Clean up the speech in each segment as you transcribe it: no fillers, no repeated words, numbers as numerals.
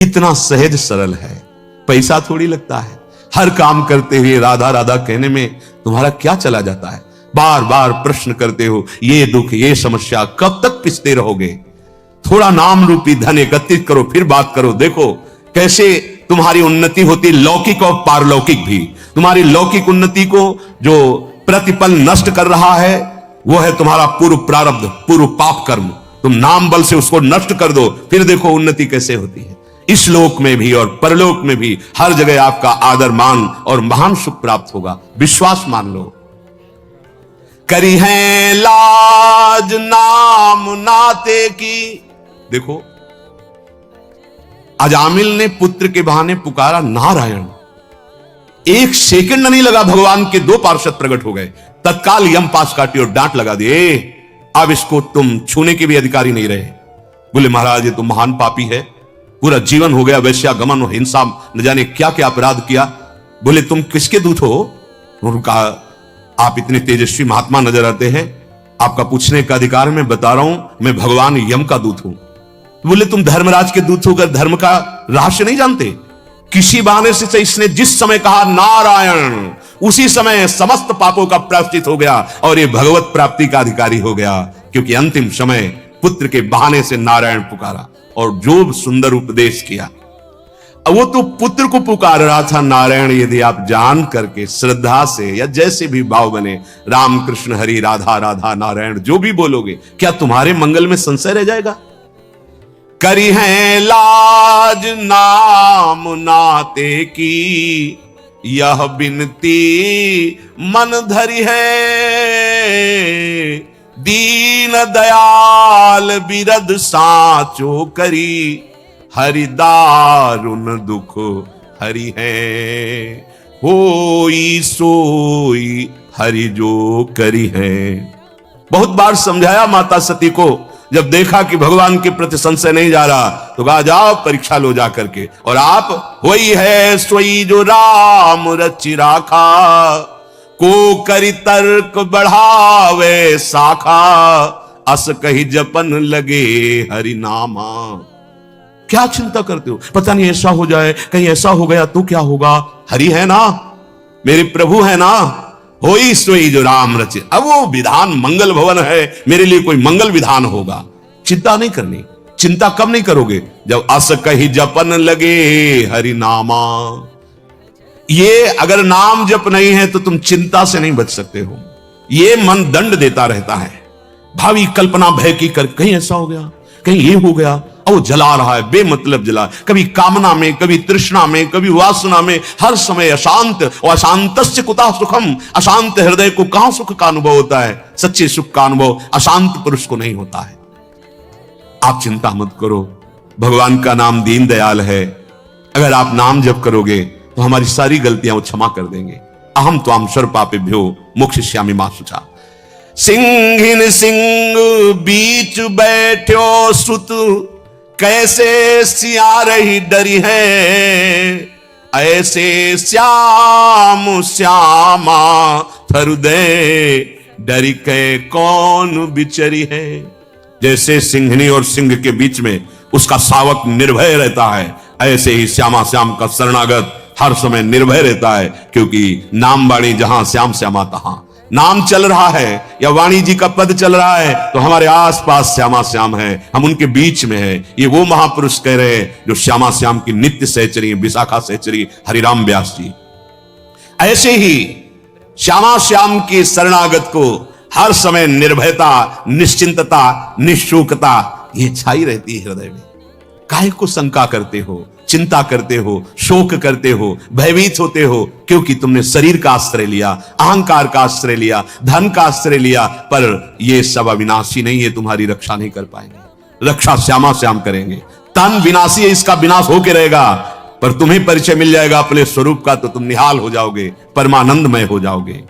इतना सहज सरल है, पैसा थोड़ी लगता है। हर काम करते हुए राधा राधा कहने में तुम्हारा क्या चला जाता है? बार बार प्रश्न करते हो, ये दुख ये समस्या कब तक पिसते रहोगे? थोड़ा नाम रूपी धन एकत्रित करो, फिर बात करो। देखो कैसे तुम्हारी उन्नति होती, लौकिक और पारलौकिक भी। तुम्हारी लौकिक उन्नति को जो प्रतिपल नष्ट कर रहा है वो है तुम्हारा पूर्व प्रारब्ध, पूर्व पाप कर्म। तुम नाम बल से उसको नष्ट कर दो, फिर देखो उन्नति कैसे होती है। इस लोक में भी और परलोक में भी हर जगह आपका आदर मान और महान सुख प्राप्त होगा, विश्वास मान लो। करी है लाज नाम नाते की। देखो अजामिल ने पुत्र के बहाने पुकारा नारायण, एक सेकंड नहीं लगा, भगवान के दो पार्षद प्रकट हो गए, तत्काल यम पास काटी और डांट लगा दिए, अब इसको तुम छूने के भी अधिकारी नहीं रहे। बोले महाराज ये तो महान पापी है, पूरा जीवन हो गया वैश्यागमन और हिंसा, न जाने क्या क्या अपराध किया। बोले तुम किसके दूत हो? उन्होंने कहा आप इतने तेजस्वी महात्मा नजर आते हैं, आपका पूछने का अधिकार मैं बता रहा हूं, मैं भगवान यम का दूत हूं। बोले तुम धर्मराज के दूत होकर धर्म का रहस्य नहीं जानते? किसी बहाने से इसने जिस समय कहा नारायण, उसी समय समस्त पापों का प्रायश्चित हो गया और ये भगवत प्राप्ति का अधिकारी हो गया, क्योंकि अंतिम समय पुत्र के बहाने से नारायण पुकारा और जो सुंदर उपदेश किया। वो तो पुत्र को पुकार रहा था नारायण। यदि आप जान करके श्रद्धा से या जैसे भी भाव बने, राम कृष्ण हरि राधा राधा नारायण जो भी बोलोगे, क्या तुम्हारे मंगल में संशय रह जाएगा? करी है लाज नाम नाते की, यह बिनती मन धरी है, दीन दयाल बिरद साचो करी, हरि दारुन दुख हरि है, होई सोई हरि जो करी है। बहुत बार समझाया माता सती को, जब देखा कि भगवान के प्रति संशय नहीं जा रहा तो कहा जाओ परीक्षा लो जा करके, और आप वही है सोई जो राम रचि राखा, को करी तर्क बढ़ावे शाखा, अस कही जपन लगे हरि नामा। क्या चिंता करते हो? पता नहीं ऐसा हो जाए, कहीं ऐसा हो गया तो क्या होगा? हरि है ना, मेरे प्रभु है ना, होई सोई जो राम रचे। अब वो विधान मंगल भवन है, मेरे लिए कोई मंगल विधान होगा। चिंता नहीं करनी। चिंता कब नहीं करोगे? जब अस कही जपन लगे हरि नामा। ये अगर नाम जप नहीं है तो तुम चिंता से नहीं बच सकते हो। ये मन दंड देता रहता है, भावी कल्पना भय की कर, कहीं ऐसा हो गया, कहीं ये हो गया, और जला रहा है, बेमतलब जला, कभी कामना में, कभी तृष्णा में, कभी वासना में, हर समय अशांत। और अशांतस्य कुतः सुखम, अशांत हृदय को कहां सुख का अनुभव होता है? सच्चे सुख का अनुभव अशांत पुरुष को नहीं होता है। आप चिंता मत करो, भगवान का नाम दीन दयाल है। अगर आप नाम जप करोगे तो हमारी सारी गलतियां वो क्षमा कर देंगे। अहम त्वाम सर्वपापेभ्यो मोक्षयिष्यामि मा शुचा। सिंहिन सिंह बीच बैठो सुत, कैसे सिया रही डरी है, ऐसे श्याम श्यामा हृदय डरी के कौन बिचरी है। जैसे सिंहनी और सिंह के बीच में उसका शावक निर्भय रहता है, ऐसे ही श्यामा श्याम का शरणागत हर समय निर्भय रहता है, क्योंकि नाम वाणी जहां श्याम श्यामा तहां। नाम चल रहा है या वाणी जी का पद चल रहा है तो हमारे आसपास श्यामा श्याम है, हम उनके बीच में है। ये वो महापुरुष कह रहे हैं जो श्यामा श्याम की नित्य सहचरी, विशाखा सहचरी हरिराम व्यास जी। ऐसे ही श्यामा श्याम की शरणागत को हर समय निर्भयता, निश्चिंतता, निःशोकता ये छाई रहती है हृदय में। काहे को शंका करते हो, चिंता करते हो, शोक करते हो, भयभीत होते हो? क्योंकि तुमने शरीर का आश्रय लिया, अहंकार का आश्रय लिया, धन का आश्रय लिया। पर ये सब अविनाशी नहीं है, तुम्हारी रक्षा नहीं कर पाएंगे। रक्षा श्यामा श्याम करेंगे। तन विनाशी है, इसका विनाश होके रहेगा, पर तुम्हें परिचय मिल जाएगा अपने स्वरूप का तो तुम निहाल हो जाओगे, परमानंदमय हो जाओगे।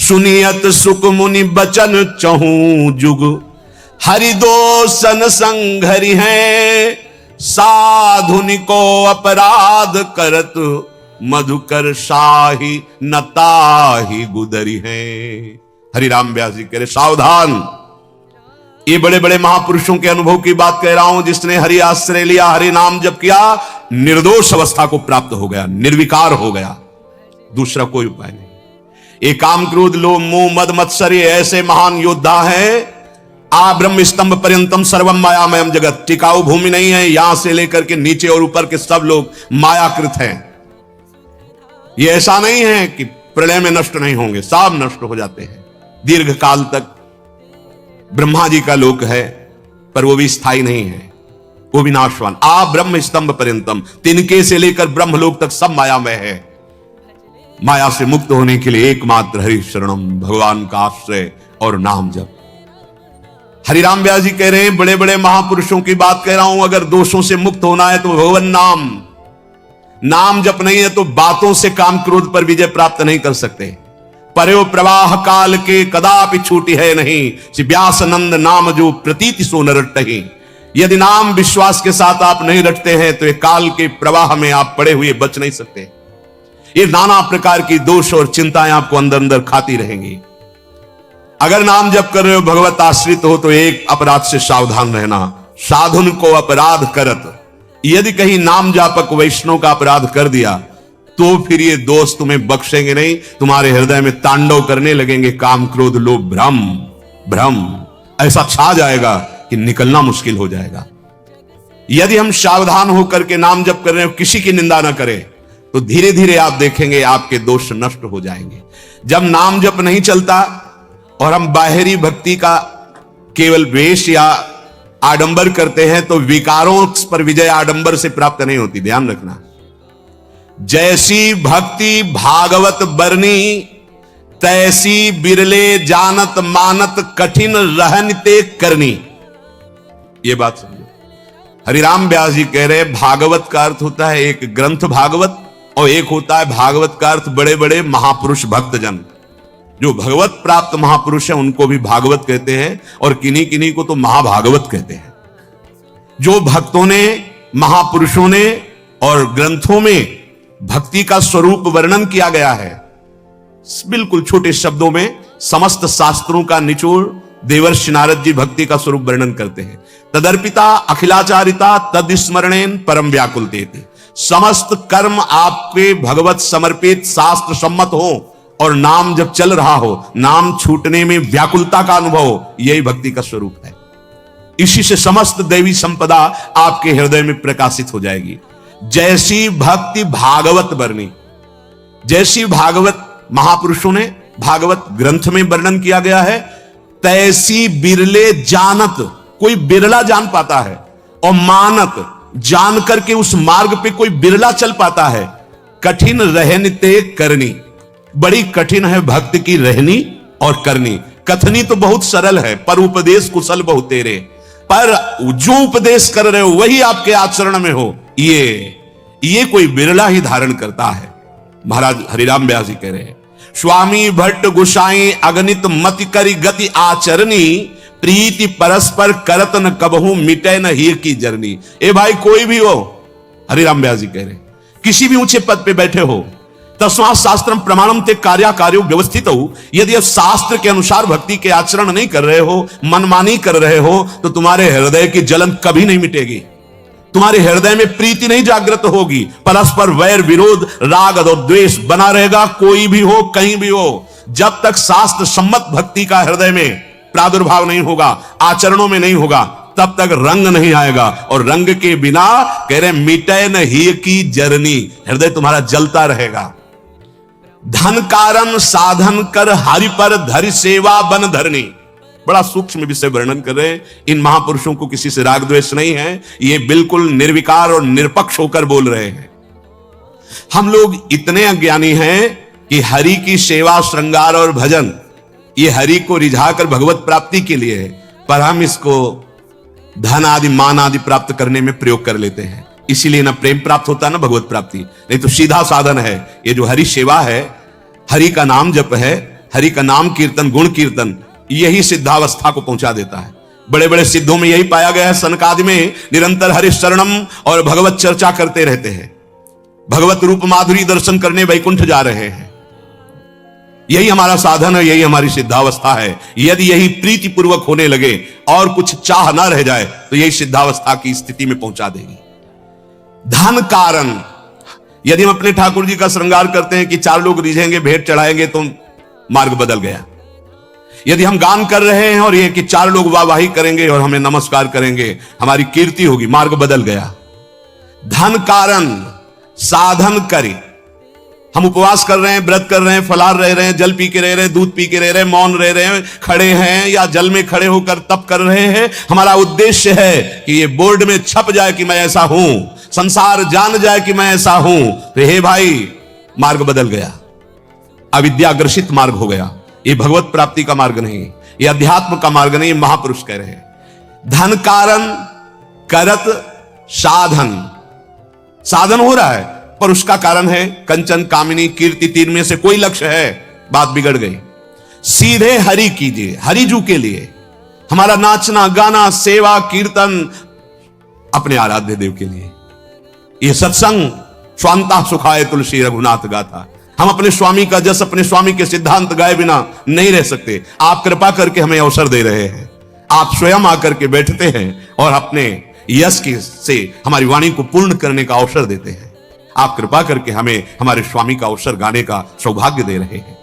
सुनियत सुख मुनि बचन चहूं जुग, हरि दोसन संघरि है, साधुनिको अपराध करत, मधुकर शाही नताही गुदरी है। हरिराम व्यास जी कह रहे सावधान, ये बड़े बड़े महापुरुषों के अनुभव की बात कह रहा हूं। जिसने हरि आश्रय लिया, हरि नाम जप किया, निर्दोष अवस्था को प्राप्त हो गया, निर्विकार हो गया, दूसरा कोई उपाय नहीं। ये काम क्रोध लोभ मोह मद मत्सर्य ऐसे महान योद्धा है, आ ब्रह्म स्तंभ पर्यंतम सर्वम मायामयम जगत, टिकाऊ भूमि नहीं है, यहां से लेकर के नीचे और ऊपर के सब लोग मायाकृत हैं। ये ऐसा नहीं है कि प्रलय में नष्ट नहीं होंगे, सब नष्ट हो जाते हैं। दीर्घ काल तक ब्रह्मा जी का लोक है, पर वो भी स्थायी नहीं है, वो भी नाशवान। आ ब्रह्म स्तंभ पर्यंतम, तिनके से लेकर ब्रह्मलोक तक सब मायामय है। माया से मुक्त होने के लिए एकमात्र हरि शरणम, भगवान का आश्रय और नाम जप। हरिराम व्यास जी कह रहे हैं, बड़े बड़े महापुरुषों की बात कह रहा हूं, अगर दोषों से मुक्त होना है तो भगवान नाम, नाम जप नहीं है तो बातों से काम क्रोध पर विजय प्राप्त नहीं कर सकते। पर्यो प्रवाह काल के कदापि छूटी है नहीं, व्यास नंद नाम जो प्रतीति सो न रटहि। यदि नाम विश्वास के साथ आप नहीं रटते हैं तो ये काल के प्रवाह में आप पड़े हुए बच नहीं सकते। ये नाना प्रकार की दोष और चिंताएं आपको अंदर अंदर खाती रहेंगी। अगर नाम जप कर रहे हो, भगवत आश्रित हो, तो एक अपराध से सावधान रहना, साधुन को अपराध करत। यदि कहीं नाम जापक वैष्णव का अपराध कर दिया तो फिर ये दोष तुम्हें बख्शेंगे नहीं, तुम्हारे हृदय में तांडव करने लगेंगे काम क्रोध लोभ भ्रम, भ्रम ऐसा छा जाएगा कि निकलना मुश्किल हो जाएगा। यदि हम सावधान होकर के नाम जप कर रहे हो, किसी की निंदा ना करें, तो धीरे धीरे आप देखेंगे आपके दोष नष्ट हो जाएंगे। जब नाम जप नहीं चलता और हम बाहरी भक्ति का केवल वेश या आडंबर करते हैं तो विकारों पर विजय आडंबर से प्राप्त नहीं होती, ध्यान रखना। जैसी भक्ति भागवत बरनी, तैसी बिरले जानत मानत कठिन रहनते करनी। यह बात समझो। हरिराम व्यास जी कह रहे, भागवत का अर्थ होता है एक ग्रंथ भागवत, और एक होता है भागवत का अर्थ बड़े बड़े महापुरुष भक्तजन। जो भगवत प्राप्त महापुरुष है उनको भी भागवत कहते हैं, और किन्हीं किन्हीं को तो महाभागवत कहते हैं। जो भक्तों ने, महापुरुषों ने और ग्रंथों में भक्ति का स्वरूप वर्णन किया गया है, बिल्कुल छोटे शब्दों में समस्त शास्त्रों का निचोड़ देवर्षि नारद जी भक्ति का स्वरूप वर्णन करते हैं। तदर्पिता अखिलाचारिता तदस्मरणेन परम व्याकुलतेति। समस्त कर्म आपके भगवत समर्पित शास्त्र सम्मत हो और नाम जब चल रहा हो, नाम छूटने में व्याकुलता का अनुभव हो, यही भक्ति का स्वरूप है। इसी से समस्त दैवी संपदा आपके हृदय में प्रकाशित हो जाएगी। जैसी भक्ति भागवत बरनी, जैसी भागवत महापुरुषों ने भागवत ग्रंथ में वर्णन किया गया है, तैसी बिरले जानत, कोई बिरला जान पाता है, और मानत जान करके उस मार्ग पे कोई बिरला चल पाता है। कठिन रहनते करनी, बड़ी कठिन है भक्त की रहनी और करनी। कथनी तो बहुत सरल है, पर उपदेश कुशल बहुत तेरे। पर जो उपदेश कर रहे हो वही आपके आचरण में हो, ये कोई बिरला ही धारण करता है। महाराज हरिराम व्यास जी कह रहे हैं, स्वामी भट्ट गोसाई अगणित मति करी गति आचरणी, प्रीति परस्पर करत न कबहू मिटे न हीर की जरनी। ए भाई कोई भी हो, हरिराम व्यास जी कह रहे हैं, किसी भी ऊंचे पद पे बैठे हो, तस्मात् शास्त्रम प्रमाणम ते कार्यो व्यवस्थित हो। यदि आप शास्त्र के अनुसार भक्ति के आचरण नहीं कर रहे हो, मनमानी कर रहे हो, तो तुम्हारे हृदय की जलन कभी नहीं मिटेगी, तुम्हारे हृदय में प्रीति नहीं जागृत होगी, परस्पर वैर विरोध राग और द्वेष बना रहेगा। कोई भी हो, कहीं भी हो, जब तक शास्त्र सम्मत भक्ति का हृदय में प्रादुर्भाव नहीं होगा, आचरणों में नहीं होगा, तब तक रंग नहीं आएगा। और रंग के बिना कह रहे मिटे न ही की जरनी, हृदय तुम्हारा जलता रहेगा। धन कारण साधन कर हरि पर धरि सेवा बन धरनी, बड़ा सूक्ष्म विषय वर्णन कर रहे हैं। इन महापुरुषों को किसी से राग द्वेष नहीं है, ये बिल्कुल निर्विकार और निरपक्ष होकर बोल रहे हैं। हम लोग इतने अज्ञानी हैं कि हरि की सेवा श्रृंगार और भजन ये हरि को रिझाकर भगवत प्राप्ति के लिए है, पर हम इसको धन आदि मान आदि प्राप्त करने में प्रयोग कर लेते हैं। इसीलिए ना प्रेम प्राप्त होता ना भगवत प्राप्ति, नहीं तो सीधा साधन है ये जो हरि सेवा है, हरि का नाम जप है, हरि का नाम कीर्तन गुण कीर्तन, यही सिद्धावस्था को पहुंचा देता है। बड़े बड़े सिद्धों में यही पाया गया है। सनकादि में निरंतर हरि शरणम और भगवत चर्चा करते रहते हैं, भगवत रूप माधुरी दर्शन करने वैकुंठ जा रहे हैं। यही हमारा साधन है, यही हमारी सिद्धावस्था है। यदि यही प्रीति पूर्वक होने लगे और कुछ चाह ना रह जाए तो यही सिद्धावस्था की स्थिति में पहुंचा देगी। धन कारण, यदि हम अपने ठाकुर जी का श्रृंगार करते हैं कि 4 लोग रिझेंगे, भेंट चढ़ाएंगे, तो मार्ग बदल गया। यदि हम गान कर रहे हैं और यह कि 4 लोग वाहवाही करेंगे और हमें नमस्कार करेंगे, हमारी कीर्ति होगी, मार्ग बदल गया। धन कारण साधन करी, हम उपवास कर रहे हैं, व्रत कर रहे हैं, फलाहार रह रहे हैं, जल पी के रह रहे हैं, दूध पी के रह रहे हैं, मौन रह रहे हैं, खड़े हैं या जल में खड़े होकर तप कर रहे हैं, हमारा उद्देश्य है कि ये बोर्ड में छप जाए कि मैं ऐसा हूं, संसार जान जाए कि मैं ऐसा हूं। तो हे भाई, मार्ग बदल गया, अविद्याग्रसित मार्ग हो गया। ये भगवत प्राप्ति का मार्ग नहीं, ये अध्यात्म का मार्ग नहीं, महापुरुष कह रहे हैं। धन कारण करत साधन, साधन हो रहा है पर उसका कारण है कंचन, कामिनी, कीर्ति, तीन में से कोई लक्ष्य है, बात बिगड़ गई। सीधे हरि कीजिए, हरिजू के लिए, हमारा नाचना गाना सेवा कीर्तन अपने आराध्य देव के लिए। यह सत्संग स्वांता सुखाए तुलसी रघुनाथ गाथा, हम अपने स्वामी का जस, अपने स्वामी के सिद्धांत गाए बिना नहीं रह सकते। आप कृपा करके हमें अवसर दे रहे हैं, आप स्वयं आकर के बैठते हैं और अपने यश से हमारी वाणी को पूर्ण करने का अवसर देते हैं। आप कृपा करके हमें हमारे स्वामी का अवसर गाने का सौभाग्य दे रहे हैं।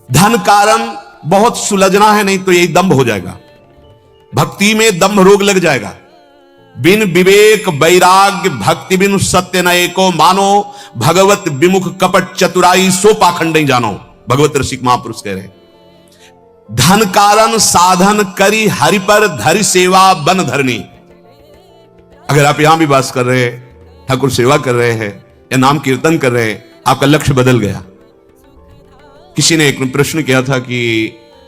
धन कारण बहुत सुलझना है, नहीं तो यही दंभ हो जाएगा, भक्ति में दंभ रोग लग जाएगा। बिन विवेक वैराग्य भक्ति बिन सत्य नये को मानो, भगवत विमुख कपट चतुराई सो पाखंड नहीं जानो, भगवत रसिक महापुरुष कह रहे। धन कारण साधन करी हरि पर धरि सेवा बन धरनी। अगर आप यहां भी वास कर रहे हैं, ठाकुर सेवा कर रहे हैं या नाम कीर्तन कर रहे हैं, आपका लक्ष्य बदल गया। किसी ने एक प्रश्न किया था कि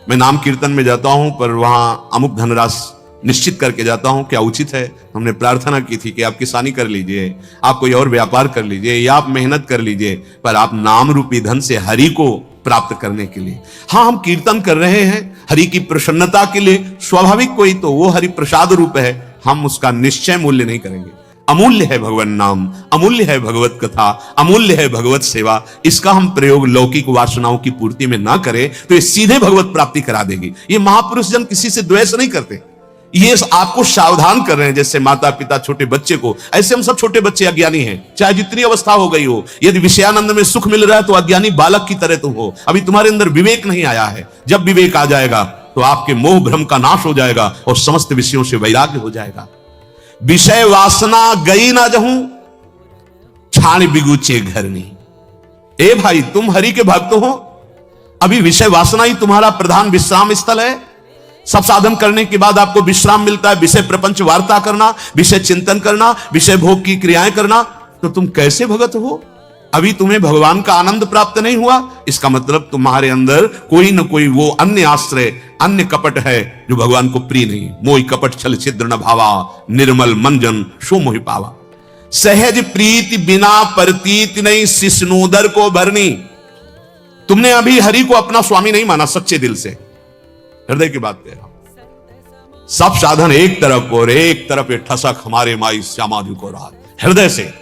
मैं नाम कीर्तन में जाता हूं पर वहां अमुक धनराशि निश्चित करके जाता हूं, क्या उचित है? हमने प्रार्थना की थी कि आप किसानी कर लीजिए, आप कोई और व्यापार कर लीजिए या आप मेहनत कर लीजिए, पर आप नाम रूपी धन से हरि को प्राप्त करने के लिए। हाँ, हम कीर्तन कर रहे हैं हरि की प्रसन्नता के लिए, स्वाभाविक कोई तो वो हरि प्रसाद रूप है, हम उसका निश्चय मूल्य नहीं करेंगे। अमूल्य है भगवान नाम, अमूल्य है भगवत कथा, अमूल्य है भगवत सेवा। इसका हम प्रयोग लौकिक वासनाओं की पूर्ति में ना करें तो ये सीधे भगवत प्राप्ति करा देगी। ये महापुरुष जन किसी से द्वेष नहीं करते, ये आपको सावधान कर रहे हैं। जैसे माता पिता छोटे बच्चे को, ऐसे हम सब छोटे बच्चे अज्ञानी हैं, चाहे जितनी अवस्था हो गई हो। यदि विषयानंद में सुख मिल रहा है तो अज्ञानी बालक की तरह तुम हो, अभी तुम्हारे अंदर विवेक नहीं आया है। जब विवेक आ जाएगा तो आपके मोह भ्रम का नाश हो जाएगा और समस्त विषयों से वैराग्य हो जाएगा। विषय वासना गई ना जहूं छाण बिगुचे घरनी। ए भाई, तुम हरि के भक्त हो, अभी विषय वासना ही तुम्हारा प्रधान विश्राम स्थल है। सब साधन करने के बाद आपको विश्राम मिलता है, विषय प्रपंच वार्ता करना, विषय चिंतन करना, विषय भोग की क्रियाएं करना, तो तुम कैसे भगत हो? अभी तुम्हें भगवान का आनंद प्राप्त नहीं हुआ, इसका मतलब तुम्हारे अंदर कोई न कोई वो अन्य आश्रय, अन्य कपट है जो भगवान को प्रिय नहीं। मोहि कपट छल छिद्र न भावा, निर्मल मंजन सो मोहि पावा। सहज प्रीति बिना परतीत नहीं, शिष्णोदर को भरनी। तुमने अभी हरि को अपना स्वामी नहीं माना सच्चे दिल से, हृदय की बात कह रहा हूं। सब साधन एक तरफ और एक तरफ ये ठसक हमारे माई श्यामाजू को रहा, हृदय से,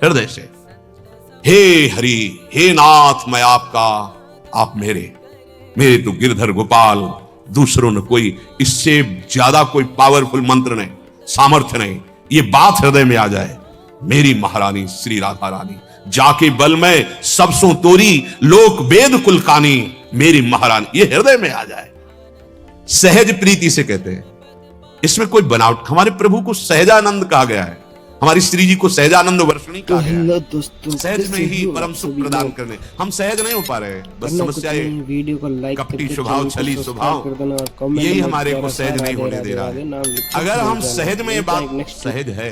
हृदय से। हे हरि, हे नाथ, मैं आपका, आप मेरे, मेरे तो गिरधर गोपाल, दूसरों ने कोई इससे ज्यादा कोई पावरफुल मंत्र नहीं, सामर्थ्य नहीं। ये बात हृदय में आ जाए, मेरी महारानी श्री राधा रानी, जाके बल में सब सो तोरी, लोक वेद कुलकानी, मेरी महारानी, ये हृदय में आ जाए। सहज प्रीति से कहते हैं, इसमें कोई बनावट। हमारे प्रभु को सहजानंद कहा गया है, हमारी श्री जी को सहजानंद वर्षणी कहा गया है। सहज में ही परम सुख प्रदान करने, हम सहज नहीं हो पा रहे, बस समस्या ये वीडियो को लाइक, कपटी स्वभाव, छली स्वभाव, यही हमारे को सहज नहीं होने दे रहा है। अगर हम सहज में, ये बात सहज है,